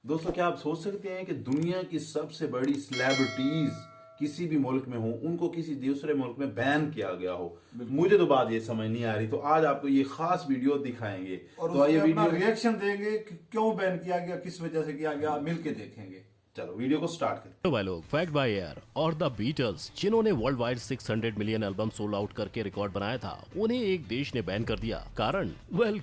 दोस्तों, क्या आप सोच सकते हैं कि दुनिया की सबसे बड़ी सेलिब्रिटीज किसी भी मुल्क में हो, उनको किसी दूसरे मुल्क में बैन किया गया हो? मुझे तो बात ये समझ नहीं आ रही, तो आज आपको ये खास वीडियो दिखाएंगे और तो आइए अपना वीडियो रिएक्शन देंगे कि क्यों बैन किया गया, किस वजह से किया गया, मिलके देखेंगे। चलो वीडियो को स्टार्ट करें। तो भाई लोग, फैक्ट बाय एयर और द बीटल्स जिन्होंने world wide 600 million album sold out करके रिकॉर्ड बनाया था, उन्हें एक देश ने बैन कर दिया। कारण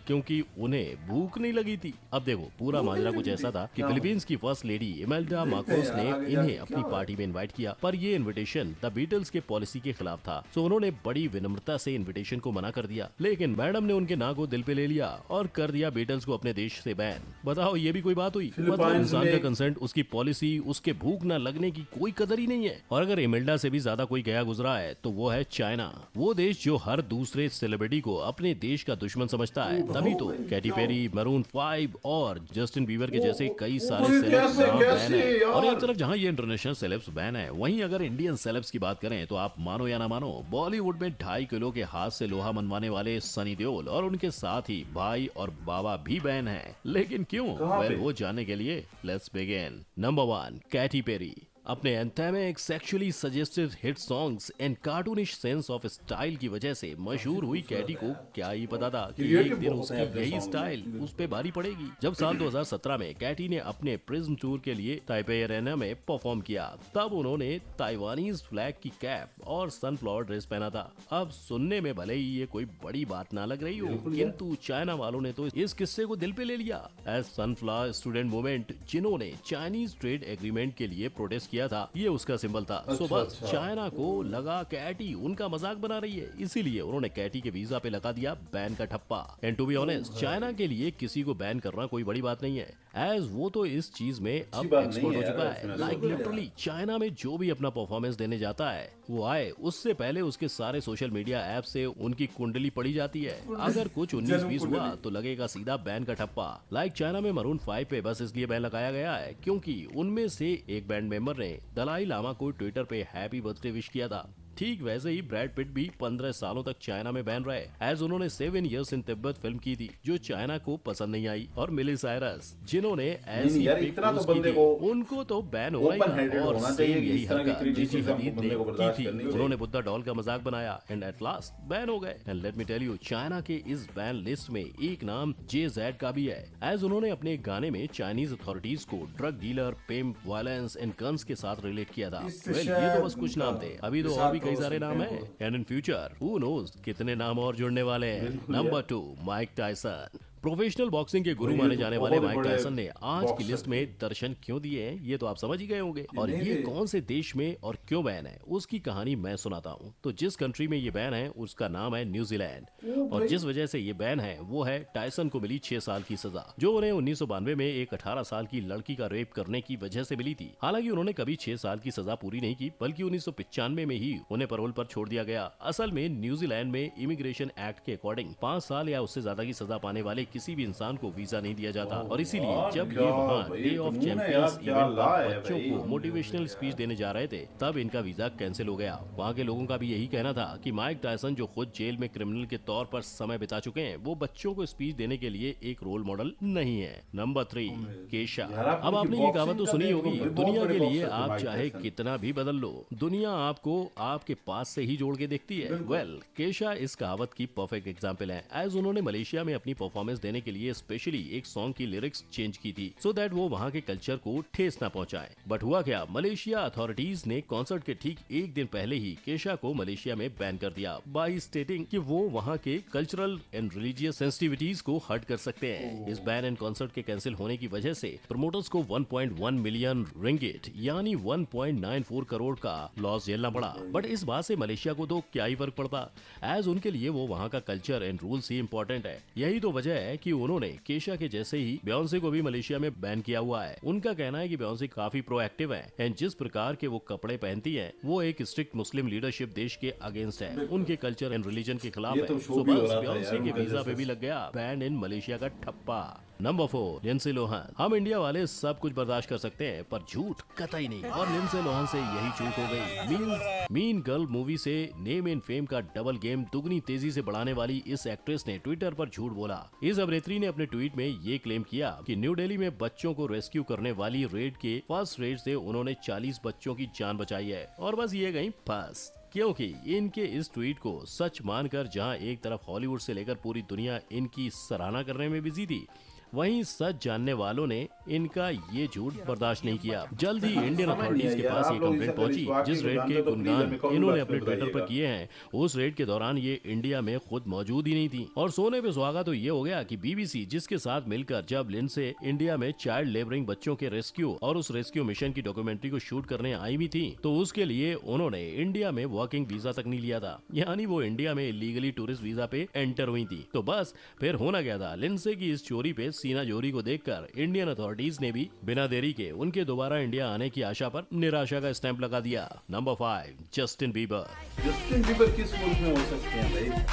क्योंकि उन्हें भूख नहीं लगी थी। अब देखो, पूरा माजरा कुछ ऐसा था कि फिलीपींस की फर्स्ट लेडी इमेल्डा मार्कोस ने इन्हें अपनी पार्टी में इनवाइट किया, पर ये इनविटेशन द बीटल्स के पॉलिसी के खिलाफ था। सो उन्होंने बड़ी विनम्रता से इनविटेशन को मना कर दिया, लेकिन मैडम ने उनके ना को दिल पे ले लिया और कर दिया बीटल्स को अपने देश से बैन। बताओ, ये भी कोई बात हुई? मतलब इंसान का कंसेंट, उसकी पॉलिसी, उसके भूख न लगने की कोई कदर ही नहीं है। और अगर इमेल्डा से भी ज्यादा कोई गया गुजरा है तो वो है चाइना। वो देश जो हर दूसरे सेलिब्रिटी को अपने देश का दुश्मन समझता है। तभी तो कैटी पेरी, मैरून 5 और जस्टिन बीबर के जैसे कई सारे सेलेब्स बैन है। और एक तरफ जहां ये इंटरनेशनल सेलेब्स बैन है, वहीं अगर इंडियन सेलेब्स की बात करें तो आप मानो या ना मानो, बॉलीवुड में 2.5 किलो के हाथ से लोहा मनवाने वाले सनी देओल और उनके साथ ही भाई और बाबा भी बैन है। लेकिन क्यों? वो जानने के लिए let's begin. Number 1, Katy Perry. अपने anthemic, sexually suggestive hit songs and cartoonish sense of style की वजह से मशहूर हुई कैटी को क्या ही पता था कि एक दिन उसकी यही स्टाइल उस पे भारी पड़ेगी। जब साल 2017 में कैटी ने अपने प्रिज्म टूर के लिए ताइपे अरेना में परफॉर्म किया, तब उन्होंने ताइवानीज फ्लैग की कैप और सनफ्लावर ड्रेस पहना था। अब सुनने में भले ही ये कोई बड़ी बात ना लग रही हो, किंतु चाइना वालों ने तो इस किस्से को दिल पे ले लिया। एज सनफ्लावर स्टूडेंट मूवमेंट, जिन्होंने चाइनीज ट्रेड एग्रीमेंट के लिए प्रोटेस्ट किया था, ये उसका सिंबल था। सो बस चाइना को लगा कैटी उनका मजाक बना रही है, इसीलिए उन्होंने कैटी के वीजा पे लगा दिया बैन का ठप्पा। And to be honest, China के लिए किसी को बैन करना कोई बड़ी बात नहीं है, एज वो तो इस चीज में अब एक्सपर्ट हो चुका है। लाइक लिटरली चाइना में जो भी अपना परफॉर्मेंस देने जाता है, वो आए उससे पहले उसके सारे सोशल मीडिया ऐप से उनकी कुंडली पड़ी जाती है। अगर कुछ 19-20 हुआ तो लगेगा सीधा बैन का ठप्पा। लाइक चाइना में मैरून 5 पे बस इसलिए बैन लगाया गया है क्योंकि उनमें से एक बैंड मेंबर ने दलाई लामा को ट्विटर पे हैप्पी बर्थडे विश किया था। ठीक वैसे ही ब्रैड पिट भी 15 सालों तक चाइना में बैन रहे, एज उन्होंने 7 इयर्स इन तिब्बत फिल्म की थी जो चाइना को पसंद नहीं आई। और मिली साइरस, जिन्होंने ऐसी पिक पोस्ट की थी, उनको तो बैन हुआ ही था। और सेम यही हरकत जीजी हदीद ने की थी। उन्होंने बुद्धा डॉल का मजाक बनाया एंड एट लास्ट बैन हो गए। And let me tell you, China के इस बैन लिस्ट में एक नाम JZ का भी है, एज उन्होंने अपने एक गाने में चाइनीज अथॉरिटीज को drug dealer, pimp, violence and guns के साथ रिलेट किया था। ये तो बस कुछ नाम थे, अभी तो और भी कई सारे नाम है। And in future who knows कितने नाम और जुड़ने वाले हैं। Number 2, Mike Tyson. Professional boxing के गुरु माने जाने वाले माइक टायसन ने आज की लिस्ट में दर्शन क्यों दिए हैं, ये तो आप समझ ही गए होंगे। और ये कौन से देश में और क्यों बैन है, उसकी कहानी मैं सुनाता हूँ। तो जिस कंट्री में ये बैन है उसका नाम है न्यूजीलैंड, और जिस वजह से ये बैन है वो है टायसन को मिली 6 साल की सजा, जो उन्हें 1992 में एक 18 साल की लड़की का रेप करने की वजह से मिली थी। हालांकि उन्होंने कभी 6 साल की सजा पूरी नहीं की, बल्कि 1995 में ही उन्हें पैरोल पर छोड़ दिया गया। असल में न्यूजीलैंड में इमिग्रेशन एक्ट के अकॉर्डिंग 5 साल या उससे ज्यादा की सजा पाने वाले किसी भी इंसान को वीजा नहीं दिया जाता। और इसीलिए जब ये वहाँ डे ऑफ चैंपियंस इवेंट पर बच्चों को मोटिवेशनल स्पीच देने जा रहे थे, तब इनका वीजा कैंसिल हो गया। वहाँ के लोगों का भी यही कहना था कि माइक टायसन, जो खुद जेल में क्रिमिनल के तौर पर समय बिता चुके हैं, वो बच्चों को स्पीच देने के लिए एक रोल मॉडल नहीं है। नंबर 3, केशा। अब आपने ये कहावत तो सुनी होगी, दुनिया के लिए आप चाहे कितना भी बदल लो, दुनिया आपको आपके पास से ही जोड़ के देखती है। वेल, केशा इस कहावत की परफेक्ट एग्जाम्पल है, एज उन्होंने मलेशिया में अपनी परफॉर्मेंस देने के लिए स्पेशली एक सॉन्ग की लिरिक्स चेंज की थी, सो दैट वो वहाँ के कल्चर को ठेस ना पहुँचाए। बट हुआ क्या, मलेशिया अथॉरिटीज ने कॉन्सर्ट के ठीक एक दिन पहले ही केशा को मलेशिया में बैन कर दिया, बाय स्टेटिंग कि वो वहाँ के कल्चरल एंड रिलीजियस सेंसिटिविटीज को हर्ट कर सकते हैं। इस बैन एंड कॉन्सर्ट के कैंसिल होने की वजह से प्रमोटर्स को 1.1 मिलियन रिंगिट यानी 1.94 करोड़ का लॉस झेलना पड़ा। बट इस बात से मलेशिया को तो क्या ही फर्क पड़ता, एज उनके लिए वो वहाँ का culture and rules he important है। यही तो वजह है कि उन्होंने केशा के जैसे ही बियोंसे को भी मलेशिया में बैन किया हुआ है। उनका कहना है कि बियोंसे काफी प्रोएक्टिव है एंड जिस प्रकार के वो कपड़े पहनती हैं, वो एक स्ट्रिक्ट मुस्लिम लीडरशिप देश के अगेंस्ट है, उनके कल्चर एंड रिलीजन के खिलाफ है। सो बस बियोंसे के वीजा पे भी लग गया बैन इन मलेशिया का ठप्पा। Number 4, Lindsay Lohan. हम इंडिया वाले सब कुछ बर्दाश्त कर सकते हैं पर झूठ कतई नहीं, और लिंडसे लोहन से यही चूक हो गई। मीन गर्ल मूवी से नेम एंड फेम का डबल गेम दुगनी तेजी से बढ़ाने वाली इस एक्ट्रेस ने ट्विटर पर झूठ बोला। इस अभिनेत्री ने अपने ट्वीट में ये क्लेम किया कि न्यू दिल्ली में बच्चों को रेस्क्यू करने वाली रेड के फर्स्ट रेड से उन्होंने 40 बच्चों की जान बचाई है, और बस ये गई फंस। क्योंकि इनके इस ट्वीट को सच मानकर जहां एक तरफ हॉलीवुड से लेकर पूरी दुनिया इनकी सराहना करने में बिजी थी, वहीं सच जानने वालों ने इनका ये झूठ बर्दाश्त नहीं किया। जल्द ही इंडियन अथॉरिटीज के पास ये कंप्लेंट पहुंची, जिस रेड के गुणगान इन्होंने अपने ट्विटर पर किए हैं, उस रेड के दौरान ये इंडिया में खुद मौजूद ही नहीं थी। और सोने पे सुहागा तो ये हो गया कि बीबीसी, जिसके साथ मिलकर जब लिंडसे इंडिया में चाइल्ड लेबरिंग बच्चों के रेस्क्यू और उस रेस्क्यू मिशन की डॉक्यूमेंट्री को शूट करने आई भी थी, तो उसके लिए उन्होंने इंडिया में वर्किंग वीजा तक नहीं लिया था, यानी वो इंडिया में इलीगली टूरिस्ट वीजा पे एंटर हुई थी। तो बस फिर होना क्या था, लिंडसे की इस चोरी पे सीना जोरी को देखकर इंडियन अथॉरिटीज ने भी बिना देरी के उनके दोबारा इंडिया आने की आशा पर निराशा का स्टैंप लगा दिया। Number 5, Justin Bieber. Justin Bieber किस मुल्क में हो सकते हैं भाई?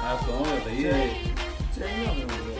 आप कौन बताइए? चाइना में हो गया।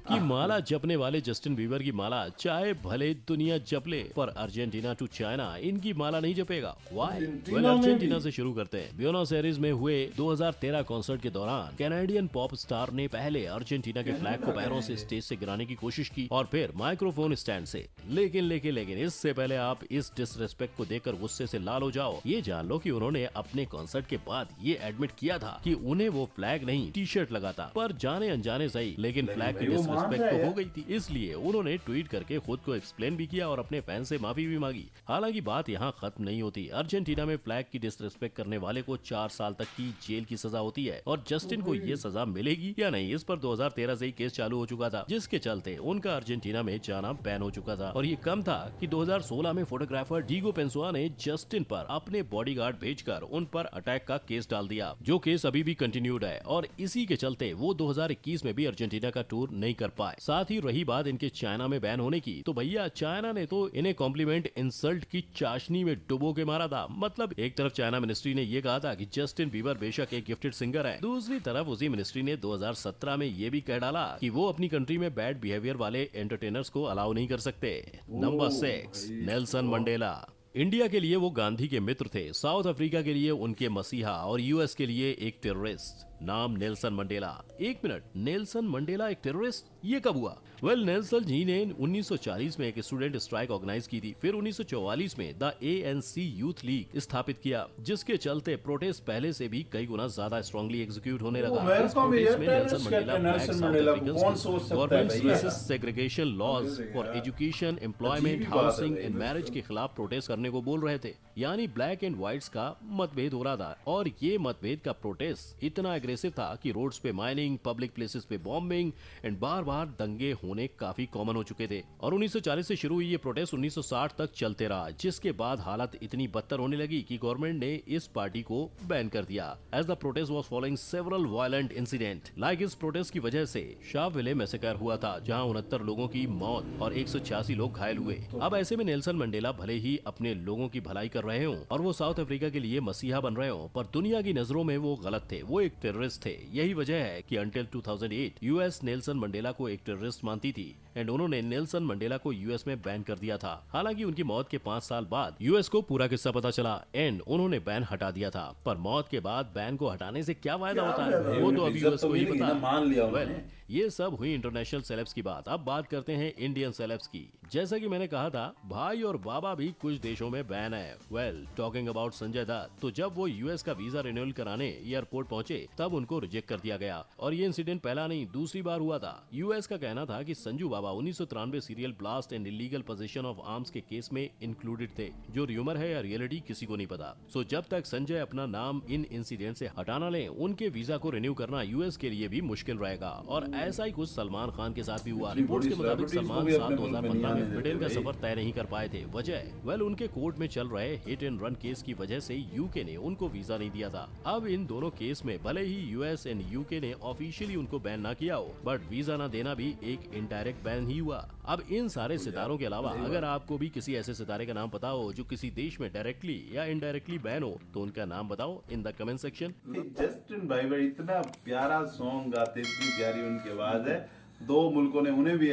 की माला जपने वाले जस्टिन बीबर की माला चाहे भले दुनिया जप ले, पर अर्जेंटीना टू चाइना इनकी माला नहीं जपेगा। वाई? वेल, अर्जेंटीना से शुरू करते हैं। ब्यूनस एयर्स में हुए 2013 कॉन्सर्ट के दौरान कैनेडियन पॉप स्टार ने पहले अर्जेंटीना के फ्लैग को पैरों से स्टेज से गिराने की कोशिश की और फिर माइक्रोफोन स्टैंड से। लेकिन इससे पहले आप इस डिसरेस्पेक्ट को देखकर गुस्से से लाल हो जाओ, ये जान लो कि उन्होंने अपने कॉन्सर्ट के बाद ये एडमिट किया था कि उन्हें वो फ्लैग नहीं टी शर्ट लगा था, पर जाने अनजाने सही, लेकिन फ्लैग की डिसरेस्पेक्ट तो हो गई थी। इसलिए उन्होंने ट्वीट करके खुद को एक्सप्लेन भी किया और अपने फैन से माफी भी मांगी। हालांकि बात यहाँ खत्म नहीं होती। अर्जेंटीना में फ्लैग की डिसरेस्पेक्ट करने वाले को 4 साल तक की जेल की सजा होती है, और जस्टिन को ये सजा मिलेगी या नहीं, इस पर 2013 से ही केस चालू हो चुका था, जिसके चलते उनका अर्जेंटीना में जाना बैन हो चुका था। और ये कम था कि 2016 में फोटोग्राफर डीगो पेंसुआ ने जस्टिन पर अपने बॉडीगार्ड भेजकर उन पर अटैक का केस डाल दिया, जो केस अभी भी कंटिन्यूड है, और इसी के चलते वो 2021 में भी अर्जेंटीना का टूर नहीं कर पाए। साथ ही रही बात इनके चाइना में बैन होने की, तो भैया चाइना ने तो इन्हें कॉम्प्लीमेंट इंसल्ट की चाशनी में डुबो के मारा था। मतलब एक तरफ चाइना मिनिस्ट्री ने ये कहा था कि जस्टिन बीबर बेशक एक गिफ्टेड सिंगर है, दूसरी तरफ उसी मिनिस्ट्री ने 2017 में ये भी कह डाला कि वो अपनी कंट्री में बैड बिहेवियर वाले एंटरटेनर्स को अलाउ नहीं कर सकते। Number 6, Nelson Mandela. इंडिया के लिए वो गांधी के मित्र थे, साउथ अफ्रीका के लिए उनके मसीहा, और यूएस के लिए एक टेररिस्ट। नाम नेल्सन मंडेला। एक मिनट, नेल्सन मंडेला एक टेररिस्ट, ये कब हुआ? वेल, नेल्सन जी ने 1940 में एक स्टूडेंट स्ट्राइक ऑर्गेनाइज की थी। फिर 1944 में द ANC यूथ लीग स्थापित किया, जिसके चलते प्रोटेस्ट पहले से भी कई गुना ज्यादा स्ट्रांगली एग्जीक्यूट होने लगा। इस प्रोटेस्ट में Nelson Mandela government resist segregation laws for education, employment, housing and marriage के खिलाफ प्रोटेस्ट करने को बोल रहे थे। यानी ब्लैक एंड व्हाइट्स का मतभेद हो रहा था, और ये मतभेद का प्रोटेस्ट इतना एग्रेसिव था कि रोड्स पे माइनिंग, पब्लिक प्लेसेस पे बॉम्बिंग एंड बार-बार दंगे होने काफी कॉमन हो चुके थे। और 1940 से शुरू हुई ये प्रोटेस्ट 1960 तक चलते रहा, जिसके बाद हालत इतनी बदतर होने लगी कि गवर्नमेंट ने इस पार्टी को बैन कर दिया। As the protest was following several violent incident, like इस प्रोटेस्ट की वजह से शाहविले मैसेकर हुआ था, जहां 69 लोगों की मौत और 186 लोग घायल हुए। अब ऐसे में नेल्सन मंडेला भले ही अपने लोगों की भलाई कर रहे हो और वो साउथ अफ्रीका के लिए मसीहा बन रहे हो, पर दुनिया की नजरों में वो गलत थे, वो एक टेररिस्ट थे। यही वजह है कि अंटिल 2008 यूएस नेल्सन मंडेला को एक टेररिस्ट मानती थी, एंड उन्होंने नेल्सन मंडेला को यूएस में बैन कर दिया था। हालांकि उनकी मौत के 5 साल बाद यूएस को पूरा किस्सा पता चला एंड उन्होंने बैन हटा दिया था। पर मौत के बाद बैन को हटाने से क्या फायदा होता है, वो तो अभी यूएस को ही पता। मान लिया वेल, ये सब हुई इंटरनेशनल सेलेब्स की बात। अब बात करते हैं इंडियन सेलेब्स की। जैसा कि मैंने कहा था, भाई और बाबा भी कुछ देशों में बैन है। Well, talking about Sanjay Dutt, तो जब वो यूएस का वीजा रिन्यूअल कराने एयरपोर्ट पहुंचे, तब उनको रिजेक्ट कर दिया गया। और ये इंसिडेंट पहला नहीं, दूसरी बार हुआ था। यूएस का कहना था कि संजू बाबा 1993 serial blast and illegal position of arms के केस में इंक्लूडेड थे, जो र्यूमर है या रियलिटी किसी को नहीं पता। सो जब तक संजय अपना नाम इन इंसिडेंट से हटाना ले, उनके वीजा को रिन्यू करना यूएस के लिए भी मुश्किल रहेगा। और ऐसा ही कुछ सलमान खान के साथ भी हुआ। रिपोर्ट्स के मुताबिक सलमान साल 2015 में ब्रिटेन का सफर तय नहीं कर पाए थे। वजह, वेल, उनके कोर्ट में चल रहे हिट एंड रन केस की वजह से यूके ने उनको वीजा नहीं दिया था। अब इन दोनों केस में भले ही यूएस एंड यूके ने ऑफिशियली उनको बैन ना किया हो, बट वीजा ना देना भी एक इनडायरेक्ट बैन ही हुआ। अब इन सारे सितारों के अलावा अगर आपको भी किसी ऐसे सितारे का नाम पता हो जो किसी देश में डायरेक्टली या इनडायरेक्टली बैन हो, तो उनका नाम बताओ in the comment section. Justin Bieber इतना प्यारा सॉन्ग गाते, इतनी प्यारी उनकी आवाज है, दो मुल्कों ने उन्हें भी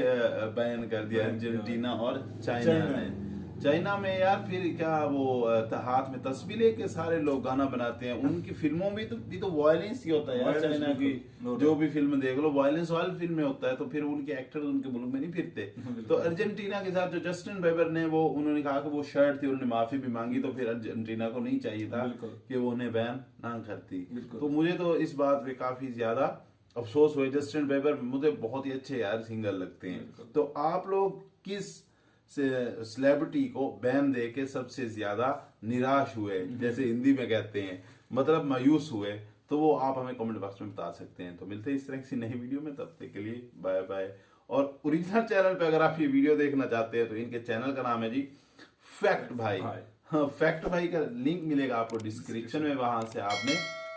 बैन कर दिया, अर्जेंटीना और चाइना ने। चाइना में यार फिर क्या वो हाथ में तस्वीर लेके सारे लोग गाना बनाते हैं। उनकी फिल्मों में भी तो वायलेंस ही होता है यार। चाइना की जो भी फिल्म देख लो वायलेंस वाली फिल्म में होता है, तो फिर उनके एक्टर उनके मुल्क में नहीं फिरते। तो अर्जेंटीना के साथ जो जस्टिन बीबर ने वो उन्होंने कहा कि वो शर्ट थी, उन्होंने माफी भी मांगी, तो फिर अर्जेंटीना को नहीं चाहिए था कि वो उन्हें बैन ना करती। तो मुझे तो इस बात पे काफी ज्यादा अफसोस हुए। जस्टिन बीबर मुझे बहुत ही अच्छे यार सिंगर लगते हैं। तो आप लोग किस सेलिब्रिटी को बैन दे के सबसे ज्यादा निराश हुए, जैसे हिंदी में कहते हैं, मतलब मायूस हुए, तो वो आप हमें कमेंट बॉक्स में बता सकते हैं। तो मिलते हैं इस तरह की नई वीडियो में, तब तक के लिए बाय बाय। और ओरिजिनल चैनल पे अगर आप ये वीडियो देखना चाहते हैं तो इनके चैनल का नाम है जी फैक्ट भाई। हाँ, फैक्ट भाई का लिंक मिलेगा आपको डिस्क्रिप्शन में, वहां से आपने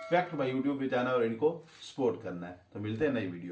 फैक्ट भाई यूट्यूब पे जाना है और इनको सपोर्ट करना है। तो मिलते हैं नई वीडियो में।